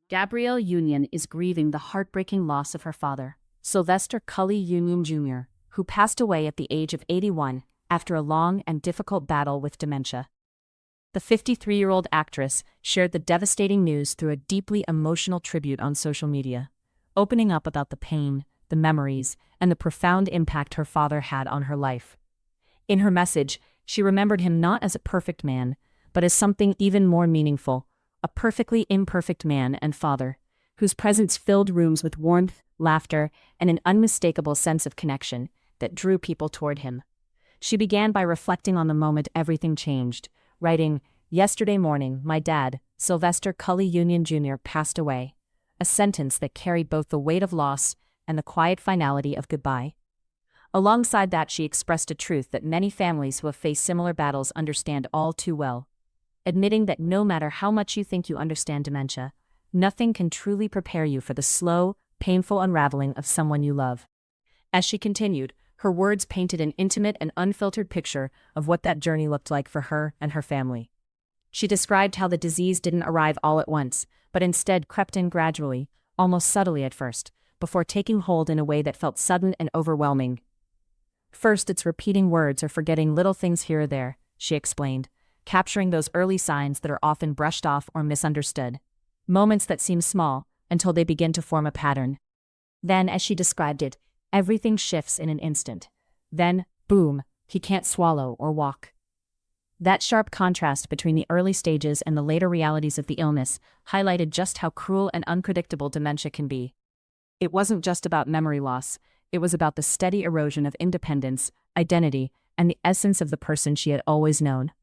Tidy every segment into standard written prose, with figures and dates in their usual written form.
Gabrielle Union is grieving the heartbreaking loss of her father, Sylvester Cully Union Jr., who passed away at the age of 81 after a long and difficult battle with dementia. The 53-year-old actress shared the devastating news through a deeply emotional tribute on social media, opening up about the pain, the memories, and the profound impact her father had on her life. In her message, she remembered him not as a perfect man, but as something even more meaningful, a perfectly imperfect man and father, whose presence filled rooms with warmth, laughter, and an unmistakable sense of connection that drew people toward him. She began by reflecting on the moment everything changed, writing, "Yesterday morning, my dad, Sylvester Cully Union Jr., passed away," a sentence that carried both the weight of loss and the quiet finality of goodbye. Alongside that, she expressed a truth that many families who have faced similar battles understand all too well, admitting that no matter how much you think you understand dementia, nothing can truly prepare you for the slow, painful unraveling of someone you love. As she continued, her words painted an intimate and unfiltered picture of what that journey looked like for her and her family. She described how the disease didn't arrive all at once, but instead crept in gradually, almost subtly at first, before taking hold in a way that felt sudden and overwhelming. "First, it's repeating words or forgetting little things here or there," she explained, capturing those early signs that are often brushed off or misunderstood. Moments that seem small until they begin to form a pattern. Then, as she described it, everything shifts in an instant. Then, boom, he can't swallow or walk. That sharp contrast between the early stages and the later realities of the illness highlighted just how cruel and unpredictable dementia can be. It wasn't just about memory loss, it was about the steady erosion of independence, identity, and the essence of the person she had always known.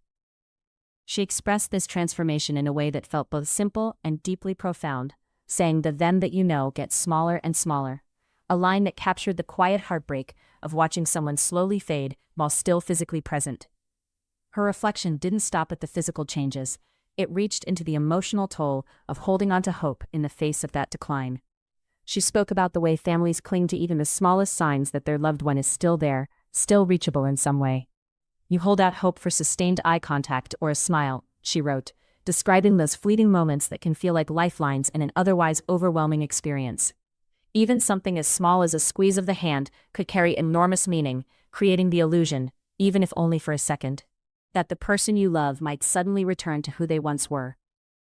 She expressed this transformation in a way that felt both simple and deeply profound, saying the "them that you know gets smaller and smaller," a line that captured the quiet heartbreak of watching someone slowly fade while still physically present. Her reflection didn't stop at the physical changes, it reached into the emotional toll of holding on to hope in the face of that decline. She spoke about the way families cling to even the smallest signs that their loved one is still there, still reachable in some way. "You hold out hope for sustained eye contact or a smile," she wrote, describing those fleeting moments that can feel like lifelines in an otherwise overwhelming experience. Even something as small as a squeeze of the hand could carry enormous meaning, creating the illusion, even if only for a second, that the person you love might suddenly return to who they once were.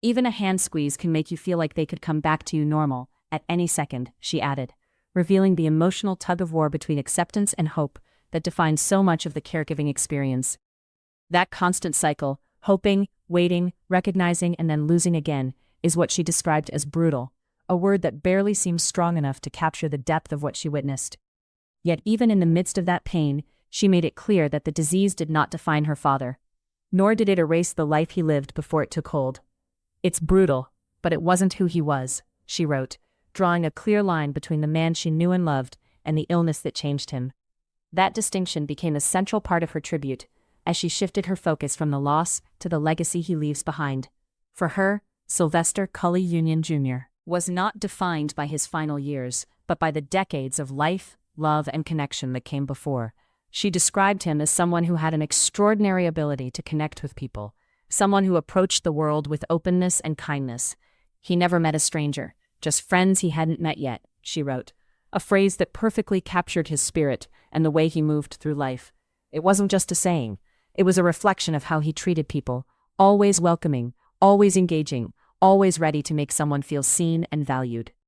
"Even a hand squeeze can make you feel like they could come back to you normal at any second," she added, revealing the emotional tug-of-war between acceptance and hope that defines so much of the caregiving experience. That constant cycle, hoping, waiting, recognizing, and then losing again, is what she described as brutal, a word that barely seems strong enough to capture the depth of what she witnessed. Yet even in the midst of that pain, she made it clear that the disease did not define her father, nor did it erase the life he lived before it took hold. "It's brutal, but it wasn't who he was," she wrote, drawing a clear line between the man she knew and loved and the illness that changed him. That distinction became a central part of her tribute, as she shifted her focus from the loss to the legacy he leaves behind. For her, Sylvester Cully Union Jr. was not defined by his final years, but by the decades of life, love, and connection that came before. She described him as someone who had an extraordinary ability to connect with people, someone who approached the world with openness and kindness. "He never met a stranger, just friends he hadn't met yet," she wrote, a phrase that perfectly captured his spirit and the way he moved through life. It wasn't just a saying, it was a reflection of how he treated people, always welcoming, always engaging, always ready to make someone feel seen and valued.